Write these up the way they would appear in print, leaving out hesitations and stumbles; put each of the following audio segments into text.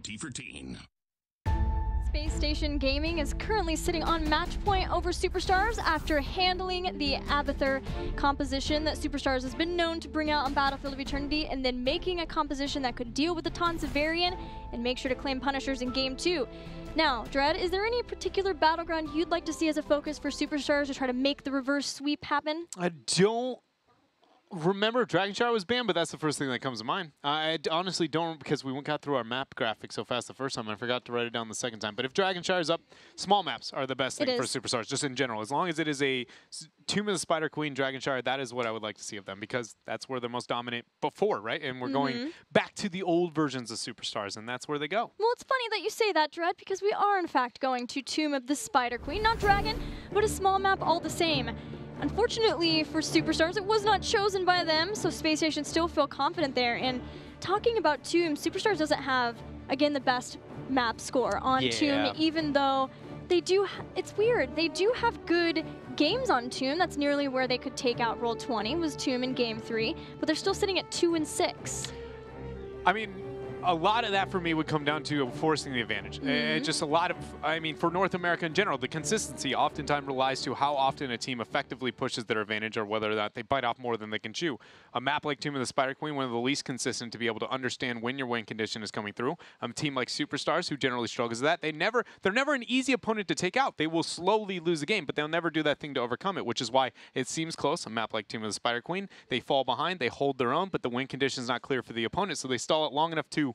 20 for teen. SpaceStation Gaming is currently sitting on match point over Superstars after handling the Abathur composition that Superstars has been known to bring out on Battlefield of Eternity, and then making a composition that could deal with the taunts of Varian and make sure to claim Punishers in Game 2. Now, Dread, is there any particular battleground you'd like to see as a focus for Superstars to try to make the reverse sweep happen? I don't remember Dragon Shower was banned, but that's the first thing that comes to mind. I honestly don't, because we got through our map graphic so fast the first time, and I forgot to write it down the second time. But if Dragon Shower's up, small maps are the best thing for Superstars, just in general. As long as it is a Tomb of the Spider Queen, Dragon Shower, that is what I would like to see of them, because that's where they're most dominant before, right? And we're going back to the old versions of Superstars, and that's where they go. Well, it's funny that you say that, Dread, because we are, in fact, going to Tomb of the Spider Queen. Not Dragon, but a small map all the same. Unfortunately for Superstars, it was not chosen by them, so SpaceStation still feel confident there. And talking about Tomb, Superstars doesn't have, again, the best map score on Tomb, even though they do, it's weird, they do have good games on Tomb. That's nearly where they could take out Roll20, was Tomb in Game 3, but they're still sitting at 2-6. I mean, a lot of that for me would come down to forcing the advantage. Just a lot of, I mean, for North America in general, the consistency oftentimes relies to how often a team effectively pushes their advantage, or whether or not they bite off more than they can chew. A map like Tomb of the Spider Queen, one of the least consistent to be able to understand when your win condition is coming through. A team like Superstars, who generally struggles with that, they're never an easy opponent to take out. They will slowly lose a game, but they'll never do that thing to overcome it, which is why it seems close. A map like Tomb of the Spider Queen, they fall behind, they hold their own, but the win condition is not clear for the opponent, so they stall it long enough to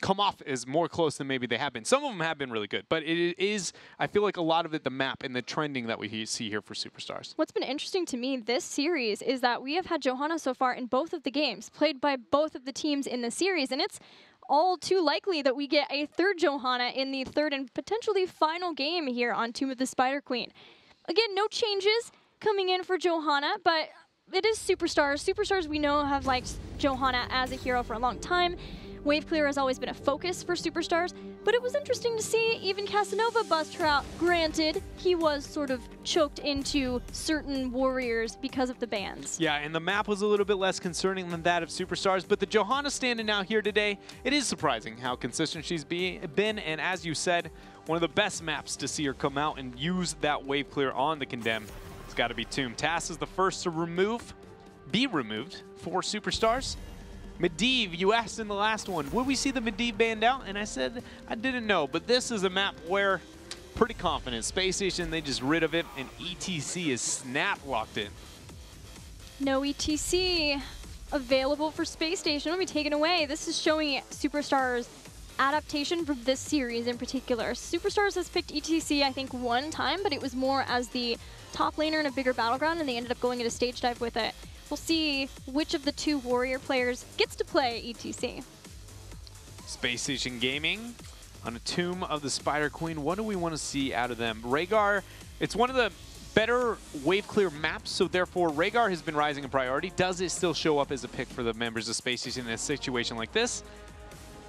come off as more close than maybe they have been. Some of them have been really good, but it is, I feel like a lot of it, the map and the trending that we see here for Superstars. What's been interesting to me this series is that we have had Johanna so far in both of the games, played by both of the teams in the series, and it's all too likely that we get a third Johanna in the third and potentially final game here on Tomb of the Spider Queen. Again, no changes coming in for Johanna, but it is Superstars. Superstars, we know, have liked Johanna as a hero for a long time. Wave clear has always been a focus for Superstars, but it was interesting to see even Casanova bust her out. Granted, he was sort of choked into certain warriors because of the bans. Yeah, and the map was a little bit less concerning than that of Superstars, but the Johanna standing out here today, it is surprising how consistent she's been, and as you said, one of the best maps to see her come out and use that wave clear on the Condemn. It's got to be Tomb. TAS is the first to be removed for Superstars. Medivh, you asked in the last one, would we see the Medivh banned out? And I said I didn't know, but this is a map where pretty confident. SpaceStation, they just rid of it, and ETC is snap locked in. No ETC available for SpaceStation will be taken away. This is showing Superstars' adaptation for this series in particular. Superstars has picked ETC, I think, one time, but it was more as the top laner in a bigger battleground, and they ended up going into stage dive with it. We'll see which of the two warrior players gets to play ETC. SpaceStation Gaming on a Tomb of the Spider Queen. What do we want to see out of them? Rhaegar, it's one of the better wave clear maps, so therefore Rhaegar has been rising in priority. Does it still show up as a pick for the members of SpaceStation in a situation like this?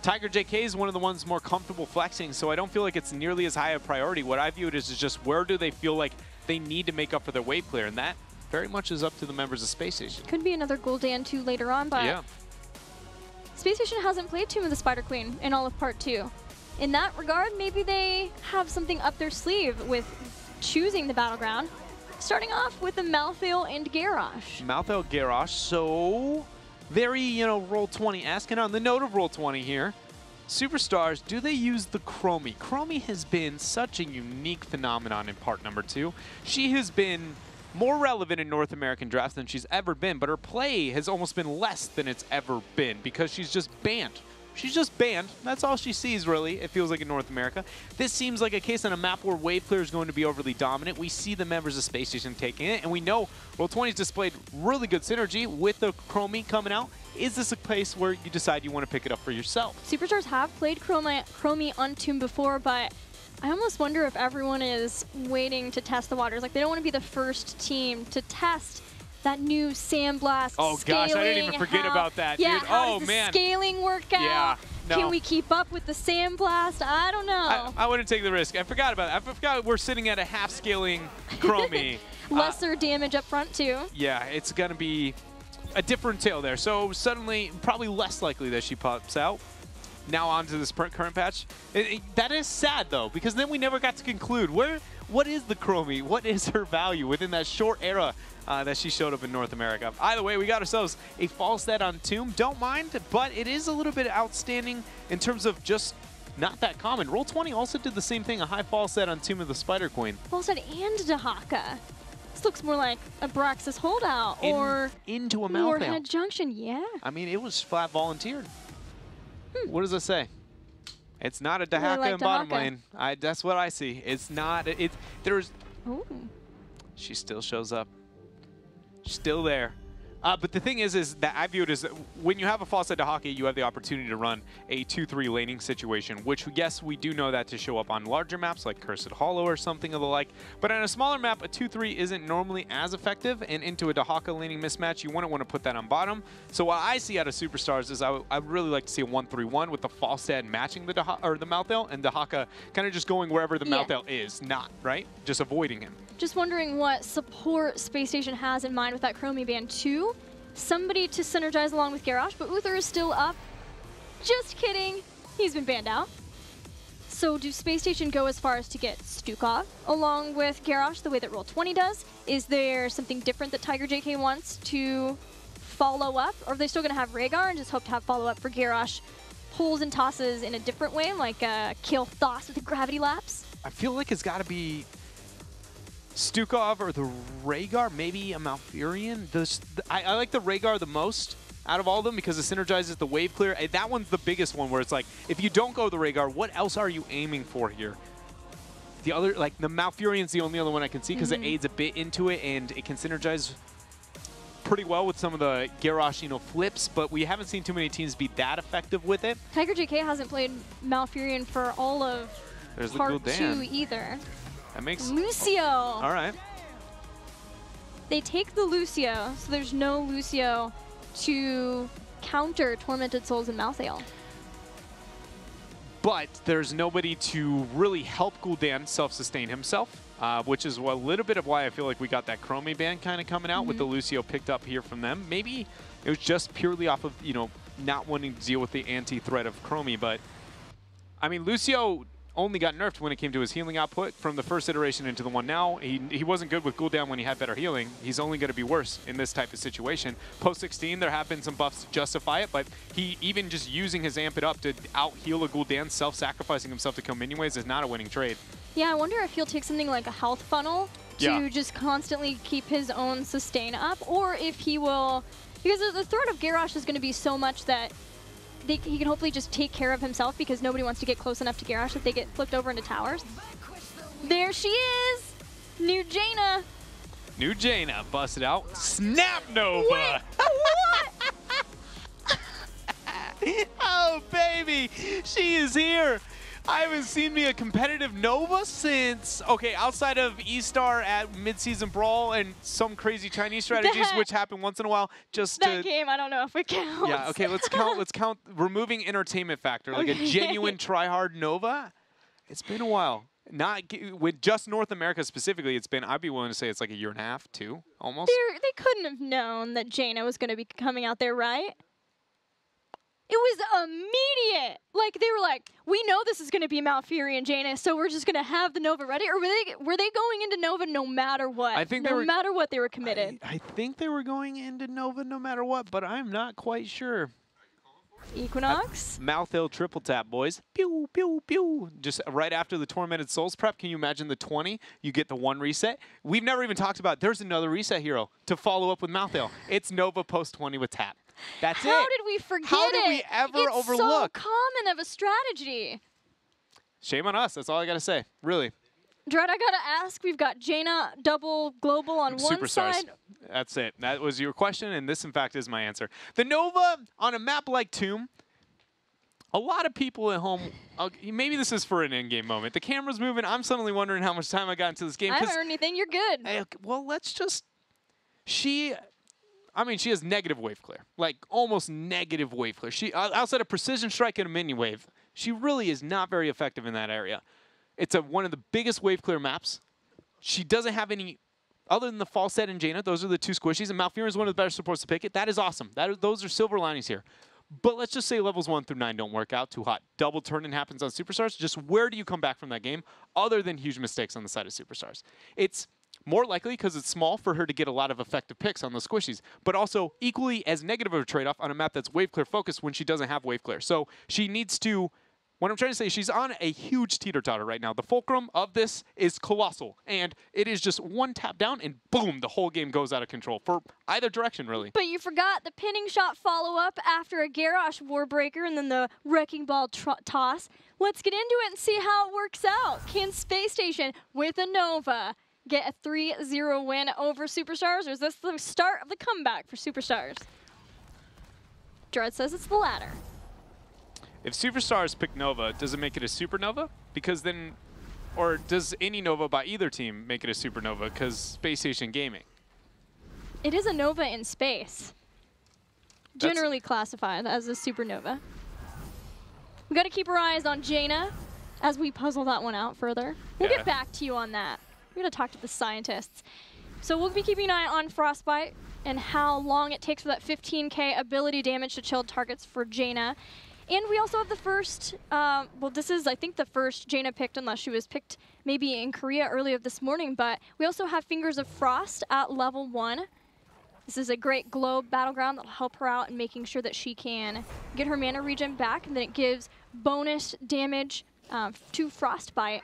Tiger JK is one of the ones more comfortable flexing, so I don't feel like it's nearly as high a priority. What I view it as is just where do they feel like they need to make up for their wave clear, and that very much is up to the members of SpaceStation. Could be another Gul'dan 2 later on, but yeah. SpaceStation hasn't played Tomb of the Spider Queen in all of Part 2. In that regard, maybe they have something up their sleeve with choosing the battleground. Starting off with the Malthael and Garrosh. Malthael, Garrosh, so very, you know, Roll20-esque. And on the note of Roll20 here, Superstars, do they use the Chromie? Chromie has been such a unique phenomenon in part number 2. She has been more relevant in North American drafts than she's ever been, but her play has almost been less than it's ever been because she's just banned. She's just banned. That's all she sees, really, it feels like, in North America. This seems like a case on a map where wave clear is going to be overly dominant. We see the members of SpaceStation taking it, and we know Roll20's displayed really good synergy with the Chromie coming out. Is this a place where you decide you want to pick it up for yourself? Superstars have played Chromie on Tomb before, but I almost wonder if everyone is waiting to test the waters. Like, they don't want to be the first team to test that new Sandblast Oh gosh, I didn't even forget about that, yeah, dude. How oh does man, the scaling work out? Yeah, no. Can we keep up with the Sandblast? I don't know. I wouldn't take the risk. I forgot about it. I forgot we're sitting at a half-scaling Chromie. Lesser damage up front too. Yeah, it's gonna be a different tale there. So suddenly, probably less likely that she pops out. now onto this current patch. That is sad, though, because then we never got to conclude. What is the Chromie? What is her value within that short era that she showed up in North America? Either way, we got ourselves a fall set on Tomb. Don't mind, but it is a little bit outstanding in terms of just not that common. Roll20 also did the same thing, a high fall set on Tomb of the Spider Queen. Fall set and Dahaka. This looks more like a Braxis holdout or into a Malthael. Warhead Junction, yeah. I mean, it was flat volunteered. What does it say? It's not a Dahaka like in bottom Dahaka. lane. That's what I see. It's not. There's. Ooh. She still shows up. Still there. But the thing is that I view it as when you have a false set Dahaka, you have the opportunity to run a 2-3 laning situation, which, yes, we do know that to show up on larger maps like Cursed Hollow or something of the like. But on a smaller map, a 2-3 isn't normally as effective, and into a Dahaka laning mismatch, you wouldn't want to put that on bottom. So what I see out of Superstars is I would really like to see a 1-3-1 with the false set matching the Malthael, and Dahaka kind of just going wherever the Malthael is, not, right? Just avoiding him. Just wondering what support SpaceStation has in mind with that Chromie ban too. Somebody to synergize along with Garrosh, but Uther is still up. Just kidding. He's been banned out. So do SpaceStation go as far as to get Stukov along with Garrosh the way that Roll20 does? Is there something different that Tiger JK wants to follow up? Or are they still going to have Rhaegar and just hope to have follow-up for Garrosh? Pulls and tosses in a different way, like kill Thos with the gravity lapse? I feel like it's got to be Stukov or the Rhaegar, maybe a Malfurion. I like the Rhaegar the most out of all of them because it synergizes the wave clear. That one's the biggest one where it's like, if you don't go the Rhaegar, what else are you aiming for here? The other, like the Malfurion's the only other one I can see because it aids a bit into it and it can synergize pretty well with some of the Garrosh, flips, but we haven't seen too many teams be that effective with it. Tiger JK hasn't played Malfurion for all of part 2 either. That makes Lucio. All right. They take the Lucio, so there's no Lucio to counter Tormented Souls and Malthael. But there's nobody to really help Gul'dan self-sustain himself, which is a little bit of why I feel like we got that Chromie ban kind of coming out with the Lucio picked up here from them. Maybe it was just purely off of, not wanting to deal with the anti-threat of Chromie, but I mean, Lucio only got nerfed when it came to his healing output from the first iteration into the one now. He wasn't good with Gul'dan when he had better healing. He's only going to be worse in this type of situation. Post 16, there have been some buffs to justify it, but he even just using his Amp It Up to out-heal a Gul'dan, self-sacrificing himself to kill minion waves is not a winning trade. Yeah, I wonder if he'll take something like a health funnel to just constantly keep his own sustain up, or if he will, because the threat of Garrosh is going to be so much that he can hopefully just take care of himself because nobody wants to get close enough to Garrosh if they get flipped over into towers. There she is! New Jaina! New Jaina busted out. Snap Nova! Wait, what? Oh, baby! She is here! I haven't seen me a competitive Nova since, okay, outside of E-Star at Mid-Season Brawl and some crazy Chinese strategies, which happen once in a while, just that game, I don't know if it counts. Yeah, okay, let's count removing entertainment factor, like a genuine try-hard Nova. It's been a while. Not with just North America specifically, it's been, I'd be willing to say it's like a year and a half, 2, almost. They couldn't have known that Jaina was going to be coming out there, right? It was immediate. Like, they were like, we know this is going to be Malfurion Jaina, so we're just going to have the Nova ready? Or were they going into Nova no matter what? I think no matter what, they were committed. I think they were going into Nova no matter what, but I'm not quite sure. Equinox? Malthael triple tap, boys. Pew, pew, pew. Just right after the Tormented Souls prep, can you imagine the 20? You get the 1 reset. We've never even talked about, there's another reset hero to follow up with Malthael. It's Nova post 20 with tap. That's it. How did we forget it? How did we ever overlook? It's so common of a strategy. Shame on us. That's all I got to say. Really. Dread, I got to ask, we've got Jaina double global on one Superstars. side. That's it. That was your question, and this, in fact, is my answer. The Nova, on a map like Tomb, a lot of people at home, maybe this is for an in-game moment. The camera's moving. I'm suddenly wondering how much time I got into this game. I haven't heard anything. You're good. Well, let's just... She has negative wave clear, like almost negative wave clear. She outside of precision strike and a minion wave, she really is not very effective in that area. It's one of the biggest wave clear maps. She doesn't have any, other than the Falset and Jaina, those are the 2 squishies, and Malfurion is one of the better supports to pick it. That is awesome. Those are silver linings here. But let's just say levels 1 through 9 don't work out, too hot. Double turn-in happens on Superstars. Just where do you come back from that game other than huge mistakes on the side of Superstars? It's more likely because it's small for her to get a lot of effective picks on those squishies, but also equally as negative of a trade-off on a map that's wave clear focused when she doesn't have wave clear. So she needs to, what I'm trying to say, she's on a huge teeter-totter right now. The fulcrum of this is colossal, and it is just one tap down and boom, the whole game goes out of control for either direction, really. But you forgot the pinning shot follow-up after a Garrosh Warbreaker and then the Wrecking Ball toss. Let's get into it and see how it works out. Can SpaceStation with a Nova get a 3-0 win over Superstars, or is this the start of the comeback for Superstars? Dread says it's the latter. If Superstars pick Nova, does it make it a Supernova? Because then, or does any Nova by either team make it a Supernova? Because SpaceStation Gaming. It is a Nova in space. Generally classified as a Supernova. We got to keep our eyes on Jaina as we puzzle that one out further. We'll get back to you on that. We're going to talk to the scientists. So we'll be keeping an eye on Frostbite and how long it takes for that 15k ability damage to chilled targets for Jaina. And we also have the first, well, this is, I think, the first Jaina picked, unless she was picked maybe in Korea earlier this morning, but we also have Fingers of Frost at level 1. This is a great globe battleground that'll help her out in making sure that she can get her mana regen back, and then it gives bonus damage to Frostbite.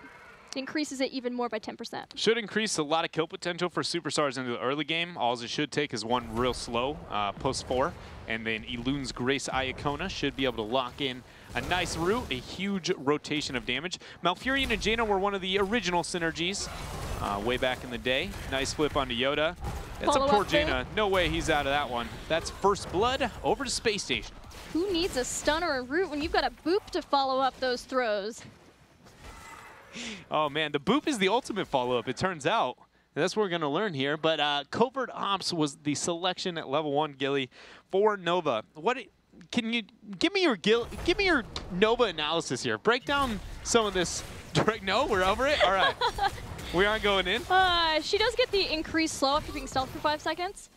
It increases it even more by 10%. Should increase a lot of kill potential for Superstars into the early game. All it should take is one real slow post 4, and then Elune's Grace Iacona should be able to lock in a nice root, a huge rotation of damage. Malfurion and Jaina were one of the original synergies way back in the day. Nice flip onto Yoda. That's a poor Jaina. No way he's out of that one. That's first blood over to SpaceStation. Who needs a stun or a root when you've got a boop to follow up those throws? Oh man, the boop is the ultimate follow-up, it turns out. And that's what we're going to learn here. But Covert Ops was the selection at level 1, Gilly, for Nova. Can you give me your Nova analysis here? Break down some of this. No, we're over it? All right. We aren't going in? She does get the increased slow after being stealth for 5 seconds.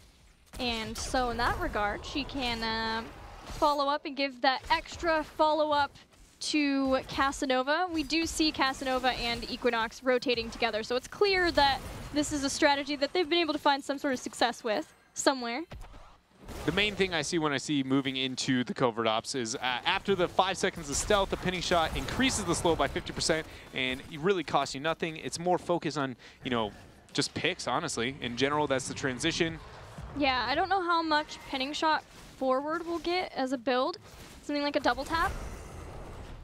And so in that regard, she can follow up and give that extra follow-up to Casanova. We do see Casanova and Equinox rotating together, so it's clear that this is a strategy that they've been able to find some sort of success with somewhere. The main thing I see when I see moving into the Covert Ops is after the 5 seconds of stealth, the pinning shot increases the slow by 50%, and it really costs you nothing. It's more focused on, you know, just picks, honestly. In general, that's the transition. Yeah, I don't know how much pinning shot forward we'll get as a build. Something like a double tap.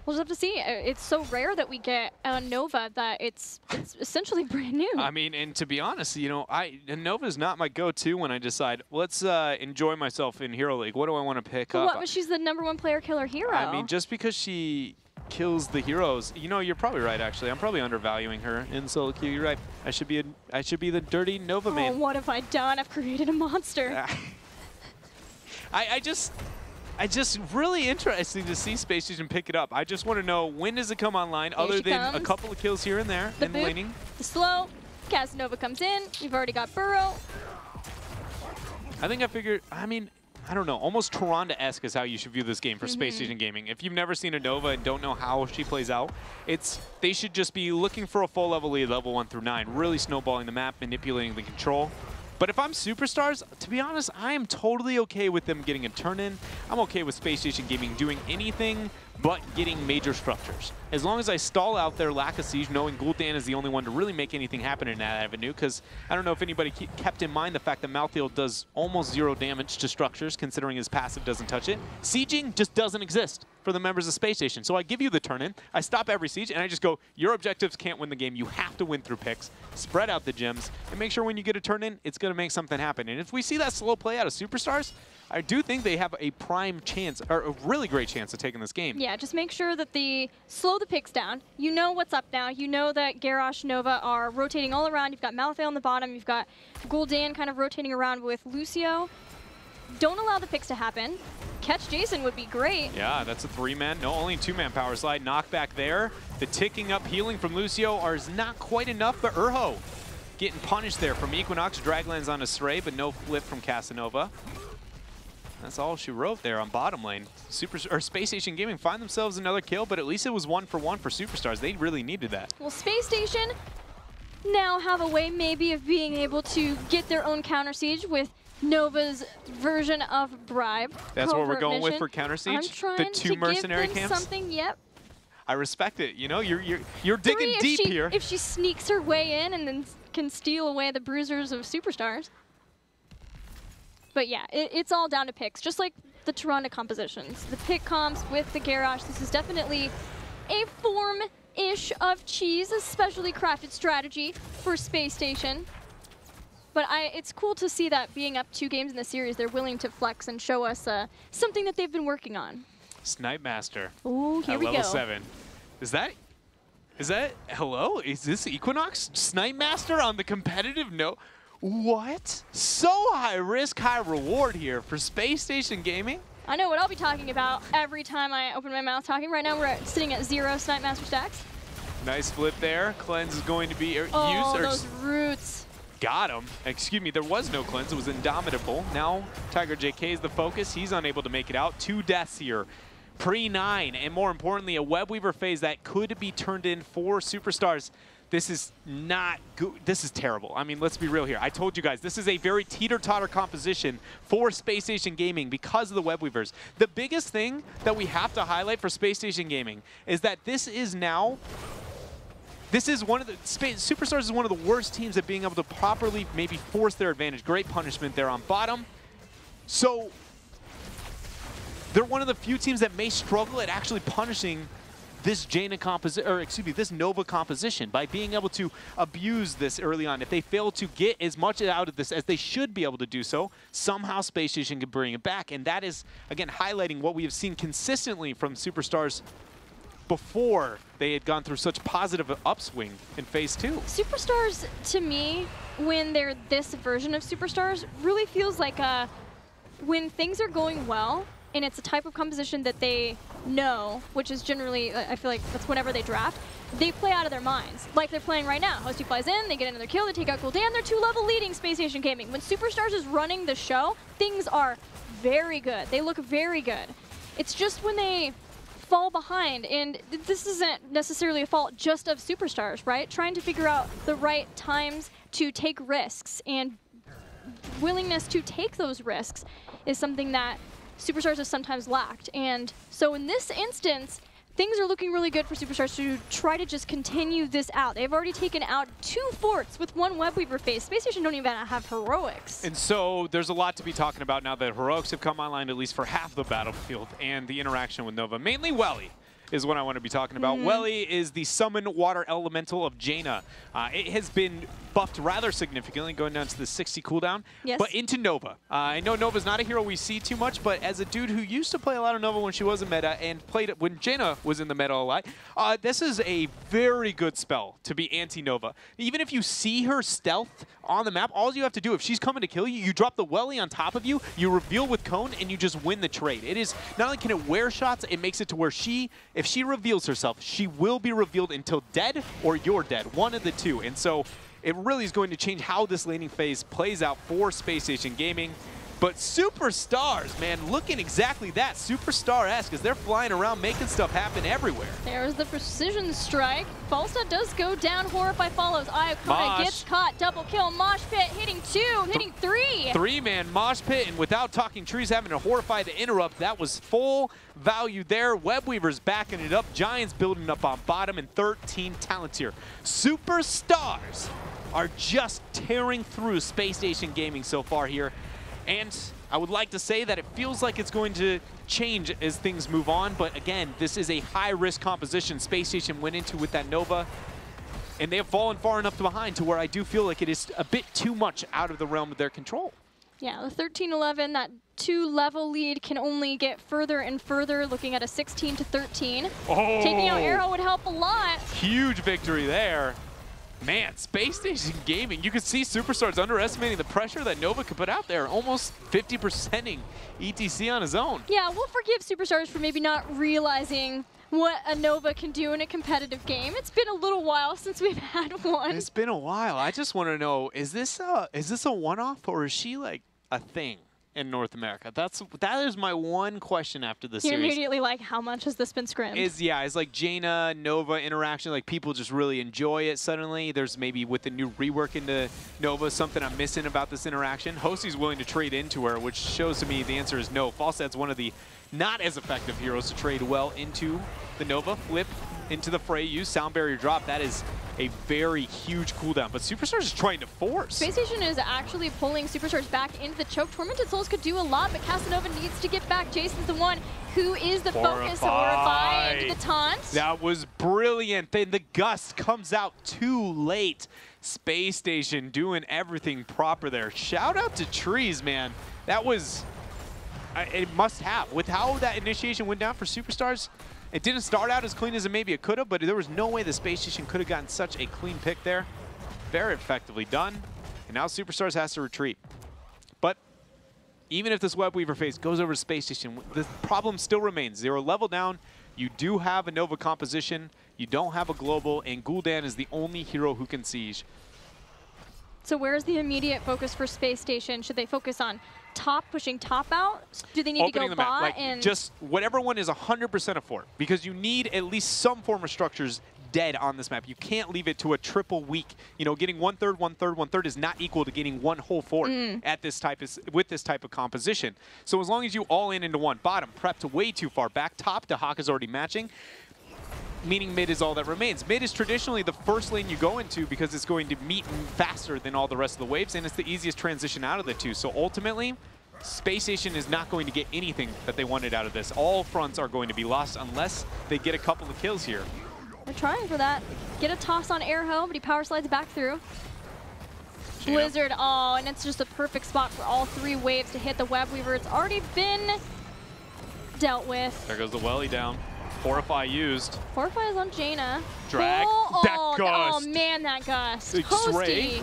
We'll just have to see. It's so rare that we get a Nova that it's essentially brand new. I mean, and to be honest, you know, Nova's not my go-to when I decide, let's enjoy myself in Hero League. What do I want to pick up? What, but she's the #1 player killer hero. I mean, just because she kills the heroes, you know, you're probably right, actually. I'm probably undervaluing her in solo queue. You're right. I should be the dirty Nova main. Oh, what have I done? I've created a monster. I just really interesting to see SpaceStation pick it up. I just want to know, when does it come online, other than a couple of kills here and there in laning? The slow, Casanova comes in. We've already got Burrow. I think I figured, I mean, I don't know, almost Tyrande-esque is how you should view this game for SpaceStation Gaming. If you've never seen a Nova and don't know how she plays out, they should just be looking for a full level lead, level 1 through 9, really snowballing the map, manipulating the control. But if I'm Superstars, to be honest, I am totally okay with them getting a turn-in. I'm okay with SpaceStation Gaming doing anything but getting major structures. As long as I stall out their lack of siege, knowing Gul'dan is the only one to really make anything happen in that avenue, because I don't know if anybody kept in mind the fact that Malthael does almost 0 damage to structures, considering his passive doesn't touch it. Sieging just doesn't exist for the members of SpaceStation. So I give you the turn-in, I stop every siege, and I just go, your objectives can't win the game. You have to win through picks, spread out the gems, and make sure when you get a turn-in, it's going to make something happen. And if we see that slow play out of Superstars, I do think they have a prime chance, or a really great chance of taking this game. Yeah, just make sure that slow the picks down. You know what's up now. You know that Garrosh, Nova are rotating all around. You've got Malthael on the bottom. You've got Gul'dan kind of rotating around with Lucio. Don't allow the picks to happen. Catch Jason would be great. Yeah, that's a 3-man, no, only 2-man power slide. Knockback there. The ticking up healing from Lucio is not quite enough, but Urho getting punished there from Equinox. Draglands on a Stray, but no flip from Casanova. That's all she wrote there on bottom lane. SpaceStation Gaming find themselves another kill, but at least it was 1-for-1 for Superstars. They really needed that. Well, SpaceStation now have a way maybe of being able to get their own counter siege with Nova's version of Bribe. That's what we're going mission. with for counter siege? I'm trying the two to mercenary give them camps? something, yep. I respect it. You know, you're digging deep here. If she sneaks her way in and then can steal away the bruisers of Superstars. But yeah, it's all down to picks, just like the Toronto compositions. The pick comps with the Garrosh, this is definitely a form-ish of cheese, a specially crafted strategy for SpaceStation. But it's cool to see that being up 2 games in the series, they're willing to flex and show us something that they've been working on. Snipe Master. Ooh, here we go. Level 7. Is that, hello? Is this Equinox Snipe Master on the competitive note? What? So high risk, high reward here for SpaceStation Gaming? I know what I'll be talking about every time I open my mouth talking. Right now we're sitting at 0 Snipe Master stacks. Nice flip there. Cleanse is going to be used. Oh, those roots. Got him. Excuse me, there was no cleanse. It was Indomitable. Now Tiger JK is the focus. He's unable to make it out. 2 deaths here. Pre-9, and more importantly, a Web Weaver phase that could be turned in for Superstars. This is not good. This is terrible. I mean, let's be real here. I told you guys, this is a very teeter-totter composition for SpaceStation Gaming because of the Web Weavers. The biggest thing that we have to highlight for SpaceStation Gaming is that this is one of the, Superstars is one of the worst teams at being able to properly maybe force their advantage. Great punishment there on bottom. So, they're one of the few teams that may struggle at actually punishing this this Nova composition by being able to abuse this early on. If they fail to get as much out of this as they should be able to do so, somehow SpaceStation can bring it back. And that is, again, highlighting what we have seen consistently from Superstars before they had gone through such positive upswing in Phase 2. Superstars, to me, when they're this version of Superstars, really feels like when things are going well, and it's a type of composition that they know, which is generally, I feel like that's whenever they draft, they play out of their minds. Like they're playing right now. Hosty flies in, they get another kill, they take out Gul'dan, they're 2-level leading SpaceStation Gaming. When Superstars is running the show, things are very good. They look very good. It's just when they fall behind, and this isn't necessarily a fault just of Superstars, right? Trying to figure out the right times to take risks, and willingness to take those risks is something that Superstars has sometimes lacked. And so in this instance, things are looking really good for Superstars to try to just continue this out. They've already taken out 2 forts with 1 Web Weaver phase. SpaceStation don't even have heroics. And so there's a lot to be talking about now that heroics have come online at least for half the battlefield, and the interaction with Nova. Mainly Welly is what I want to be talking about. Welly is the summon water elemental of Jaina. It has been buffed rather significantly, going down to the 60 cooldown, but into Nova. I know Nova's not a hero we see too much, but as a dude who used to play a lot of Nova when she was in meta and played it when Jaina was in the meta a lot, this is a very good spell to be anti-Nova. Even if you see her stealth on the map, all you have to do, if she's coming to kill you, you drop the Welly on top of you, you reveal with Cone, and you just win the trade. It is, not only can it wear shots, it makes it to where if she reveals herself, she will be revealed until dead or you're dead, one of the two. And so it really is going to change how this laning phase plays out for SpaceStation Gaming. But Superstars, man, looking exactly that, Superstar-esque, as they're flying around making stuff happen everywhere. There's the precision strike. Falstad does go down, Horrify follows. Iacona gets caught, double kill. Mosh Pit hitting 2, hitting 3. 3-man Mosh Pit, and without talking trees having to Horrify to interrupt, that was full value there. Web Weaver's backing it up, Giants building up on bottom, and 13 talents here. Superstars are just tearing through SpaceStation Gaming so far here. And I would like to say that it feels like it's going to change as things move on, but again, this is a high-risk composition SpaceStation went into with that Nova, and they have fallen far enough behind to where I do feel like it is a bit too much out of the realm of their control. Yeah, the 13-11, that 2-level lead can only get further and further, looking at a 16-13. Oh, taking out Arrow would help a lot. Huge victory there. Man, SpaceStation Gaming, you can see Superstars underestimating the pressure that Nova could put out there, almost 50%ing ETC on his own. Yeah, we'll forgive Superstars for maybe not realizing what a Nova can do in a competitive game. It's been a little while since we've had one. It's been a while. I just want to know, is this a one-off, or is she like a thing? in North America? That is my one question after this You're series. immediately like, how much has this been scrimmed? Is like Jaina, Nova interaction, like people just really enjoy it suddenly. There's maybe with the new rework into Nova, something I'm missing about this interaction. Hosty's willing to trade into her, which shows to me the answer is no. Falsette's one of the not as effective heroes to trade well into the Nova. Flip into the fray, use Sound Barrier drop. That is a very huge cooldown, but Superstars is trying to force. SpaceStation is actually pulling Superstars back into the choke. Tormented Souls could do a lot, but Casanova needs to get back. Jason's the one who is the focus. Horrify into the taunt. That was brilliant. Then the gust comes out too late. SpaceStation doing everything proper there. Shout out to Trees, man. That was a must-have. With how that initiation went down for Superstars, it didn't start out as clean as maybe it could have, but there was no way the SpaceStation could have gotten such a clean pick there. Very effectively done. And now Superstars has to retreat. But even if this Web Weaver phase goes over to SpaceStation, the problem still remains. 0 level down. You do have a Nova composition. You don't have a global, and Gul'dan is the only hero who can siege. So where's the immediate focus for SpaceStation? Should they focus on top, pushing top out? Do they need to go bot? Like, and just whatever one is 100% a fort, because you need at least some form of structures dead on this map. You can't leave it to a triple weak. You know, getting 1/3, 1/3, 1/3 is not equal to getting one whole fort at this type with this type of composition. So as long as you all in into one, bottom prepped way too far back, top to Hawk is already matching, meaning mid is all that remains. Mid is traditionally the first lane you go into because it's going to meet faster than all the rest of the waves, and it's the easiest transition out of the two. So ultimately, SpaceStation is not going to get anything that they wanted out of this. All fronts are going to be lost unless they get a couple of kills here. they're trying for that. Get a toss on Airho, but he power slides back through. Blizzard, oh, and it's just a perfect spot for all 3 waves to hit the Web Weaver. It's already been dealt with. There goes the welly down. Horrify used. Horrify is on Jaina. Drag. That gust. Oh man, that gust. Big Hosty. Stray.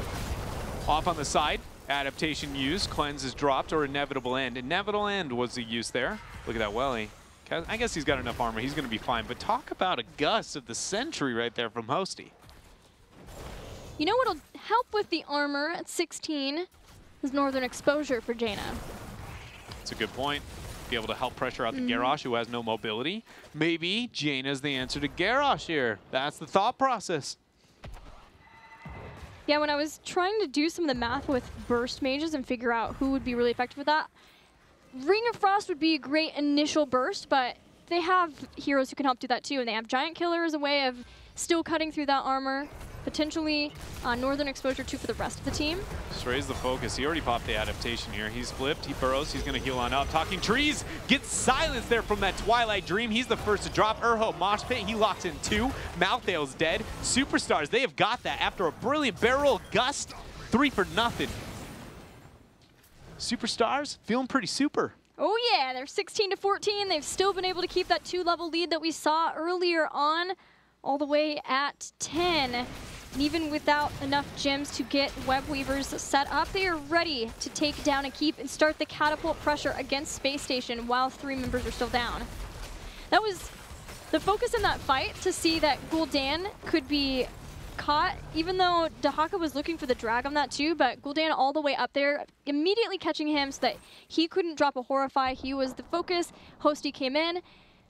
Off on the side. Adaptation used. Cleanse is dropped, or Inevitable End. Inevitable End was the use there. Look at that welly. I guess he's got enough armor. He's going to be fine. But talk about a gust of the century right there from Hosty. You know what'll help with the armor at 16 is Northern Exposure for Jaina. That's a good point. Be able to help pressure out the Garrosh, who has no mobility. Maybe Jaina's the answer to Garrosh here. That's the thought process. Yeah, when I was trying to do some of the math with burst mages and figure out who would be really effective with that, Ring of Frost would be a great initial burst, but they have heroes who can help do that too, and they have Giant Killer as a way of still cutting through that armor. Potentially Northern Exposure too for the rest of the team. Stray's the focus. He already popped the adaptation here. He's flipped, he burrows, he's gonna heal on up. Talking Trees, gets silenced there from that Twilight Dream. He's the first to drop. Urho, Mosh Pit, he locks in 2. Malthael's dead. Superstars, they have got that after a brilliant barrel gust. 3 for nothing. Superstars, feeling pretty super. Oh yeah, they're 16-14. They've still been able to keep that 2-level lead that we saw earlier on, all the way at 10. And even without enough gems to get Web Weavers set up, they are ready to take down and keep and start the catapult pressure against SpaceStation while 3 members are still down. That was the focus in that fight, to see that Gul'dan could be caught, even though Dahaka was looking for the drag on that too, but Gul'dan all the way up there, immediately catching him so that he couldn't drop a Horrify. He was the focus. Hosty came in.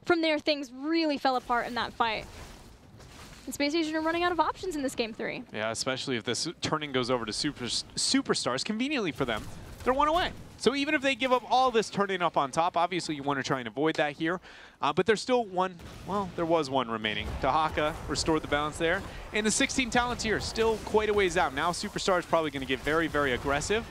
From there, things really fell apart in that fight. And SpaceStation are running out of options in this game 3. Yeah, especially if this turning goes over to Superstars, conveniently for them, they're 1 away. So even if they give up all this turning up on top, obviously you want to try and avoid that here. But there's still one, well, there was one remaining. Dahaka restored the balance there. And the 16 talents here, still quite a ways out. Now Superstar is probably going to get very, very aggressive.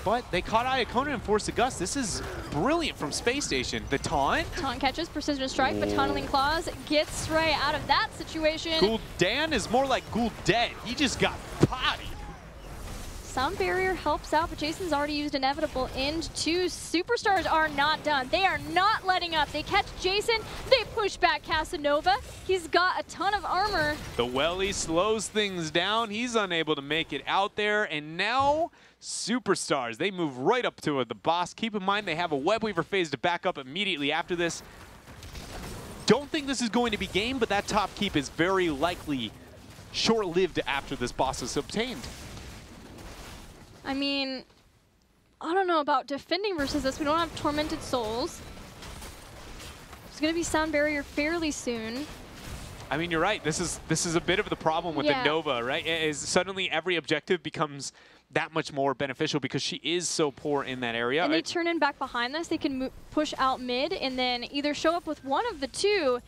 But they caught Iacona and forced a gust. This is brilliant from SpaceStation. The taunt. Taunt catches, Precision Strike, but Tunneling Claws gets Stray out of that situation. Gul'dan is more like Gul'dead. He just got potty. Sound Barrier helps out, but Jason's already used Inevitable into. Superstars are not done. They are not letting up. They catch Jason. They push back Casanova. He's got a ton of armor. The welly slows things down. He's unable to make it out there. And now Superstars, they move right up to the boss. Keep in mind they have a Web Weaver phase to back up immediately after this. Don't think this is going to be game, but that top keep is very likely short-lived after this boss is obtained. I mean, I don't know about defending versus this. We don't have Tormented Souls. There's going to be Sound Barrier fairly soon. I mean, you're right. This is a bit of the problem with the Nova, right? Is suddenly every objective becomes that much more beneficial because she is so poor in that area. And they turn in back behind this. They can push out mid and then either show up with one of the two.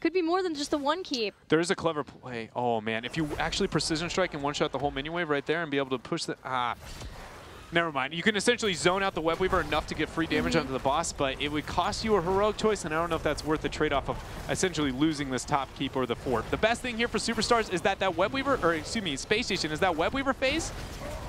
Could be more than just the one keep. There is a clever play. Oh, man. If you actually precision strike and one-shot the whole minion wave right there and be able to push the... Never mind. You can essentially zone out the web weaver enough to get free damage onto the boss, but it would cost you a heroic choice, and I don't know if that's worth the trade-off of essentially losing this top keep or the fort. The best thing here for Superstars is that web weaver, or excuse me, Space Station, is that web weaver phase.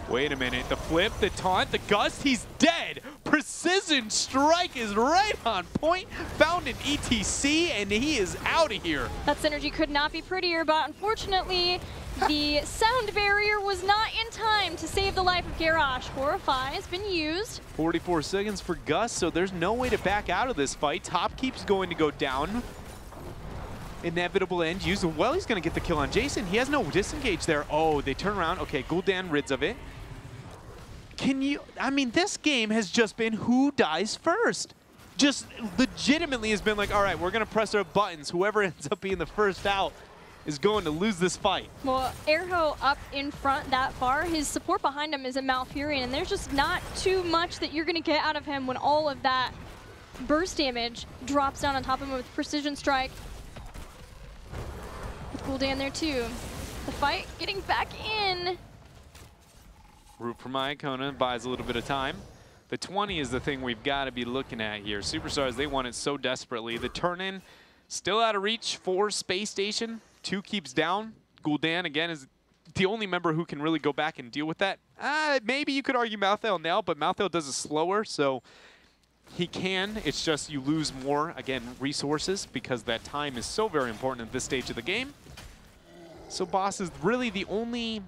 Wait a minute. The flip, the taunt, the gust, he's dead. Precision strike is right on point. Found an ETC, and he is out of here. That synergy could not be prettier, but unfortunately, the sound barrier was not in time to save the life of Garrosh. Horrify has been used. 44 seconds for Gus, so there's no way to back out of this fight. Top keep's going to go down. Inevitable end use. Well, he's going to get the kill on Jason. He has no disengage there. Oh, they turn around. Okay, Gul'dan rids of it. I mean, this game has just been who dies first. Just legitimately has been like, all right, we're going to press our buttons. Whoever ends up being the first out is going to lose this fight. Well, Erho up in front that far. His support behind him is a Malfurion, and there's just not too much that you're going to get out of him when all of that burst damage drops down on top of him with Precision Strike. With Gul'dan there too. The fight getting back in. Root from Iacona buys a little bit of time. The 20 is the thing we've got to be looking at here. Superstars, they want it so desperately. The turn-in still out of reach for Space Station. 2 keeps down. Gul'dan, again, is the only member who can really go back and deal with that. Maybe you could argue Malthael now, but Malthael does it slower, so he can. It's just you lose more, again, resources, because that time is so very important at this stage of the game. So boss is really the only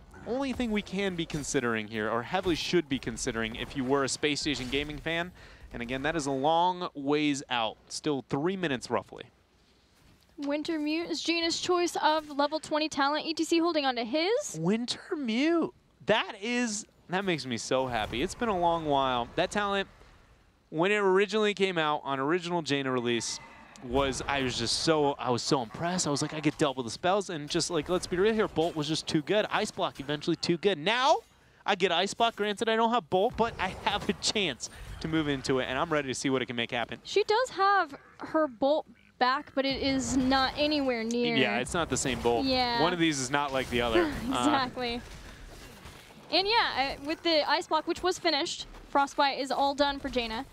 thing we can be considering here, or heavily should be considering if you were a Space Station Gaming fan. And again, that is a long ways out. Still 3 minutes roughly. Wintermute is Gina's choice of level 20 talent. ETC holding on to his. Wintermute. That makes me so happy. It's been a long while. That talent, when it originally came out on original Jaina release, I was so impressed. I was like, I get double the spells, and just like, let's be real here, Bolt was just too good. Ice Block eventually too good. Now, I get Ice Block. Granted, I don't have Bolt, but I have a chance to move into it, and I'm ready to see what it can make happen. She does have her Bolt back, but it is not anywhere near. Yeah, it's not the same Bolt. Yeah. One of these is not like the other. Exactly. And yeah, with the Ice Block, which was finished, Frostbite is all done for Jaina.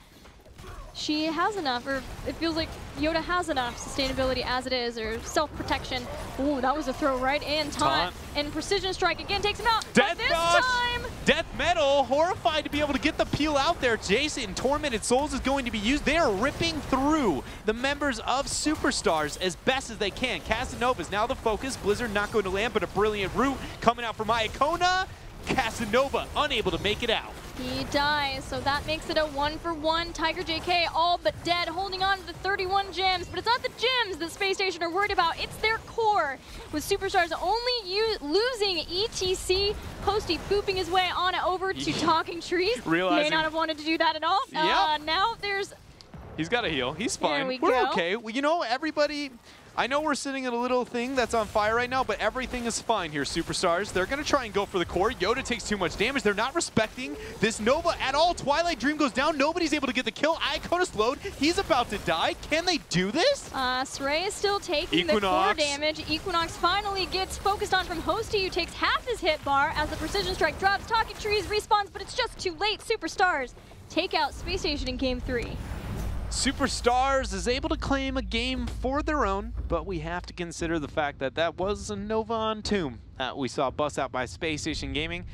She has enough, or it feels like Yoda has enough sustainability as it is, or self-protection. Ooh, that was a throw right in. Taunt. And Precision Strike again takes him out. Death this time! Death Metal, horrified to be able to get the peel out there. Jason, Tormented Souls is going to be used. They are ripping through the members of Superstars as best as they can. Casanova is now the focus. Blizzard not going to land, but a brilliant root coming out from Iacona. Casanova unable to make it out. He dies, so that makes it a 1-for-1. Tiger JK all but dead, holding on to the 31 gems. But it's not the gems that Space Station are worried about, it's their core. With Superstars only losing ETC, Posty booping his way on over to Talking Trees. May not have wanted to do that at all. Yep. Now there's... He's got a heal. He's fine. We're okay. Well, you know, everybody... I know we're sitting at a little thing that's on fire right now, but everything is fine here, Superstars. They're going to try and go for the core. Yoda takes too much damage. They're not respecting this Nova at all. Twilight Dream goes down. Nobody's able to get the kill. Iacona slowed. He's about to die. Can they do this? Sray is still taking the core damage. Equinox finally gets focused on from Hosty, who takes half his hit bar as the Precision Strike drops. Talking Trees respawns, but it's just too late. Superstars take out Space Station in Game 3. Superstars is able to claim a game for their own, but we have to consider the fact that that was a Nova on Tomb that we saw bust out by Space Station Gaming.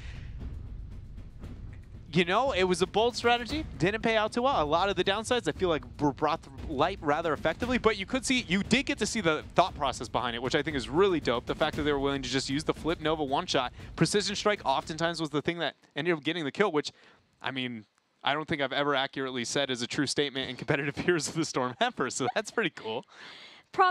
You know, it was a bold strategy, didn't pay out too well. A lot of the downsides I feel like were brought to light rather effectively, but you did get to see the thought process behind it, which I think is really dope. The fact that they were willing to just use the flip Nova one-shot. Precision Strike oftentimes was the thing that ended up getting the kill, which, I mean, I don't think I've ever accurately said is a true statement in competitive Heroes of the Storm ever, so that's pretty cool.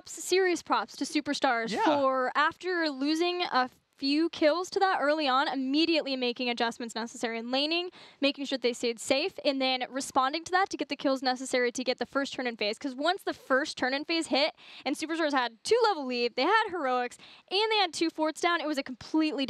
Serious props to Superstars for after losing a few kills to that early on, immediately making adjustments necessary in laning, making sure they stayed safe, and then responding to that to get the kills necessary to get the first turn-in phase. Because once the first turn-in phase hit, and Superstars had 2-level lead, they had heroics, and they had 2 forts down, it was a completely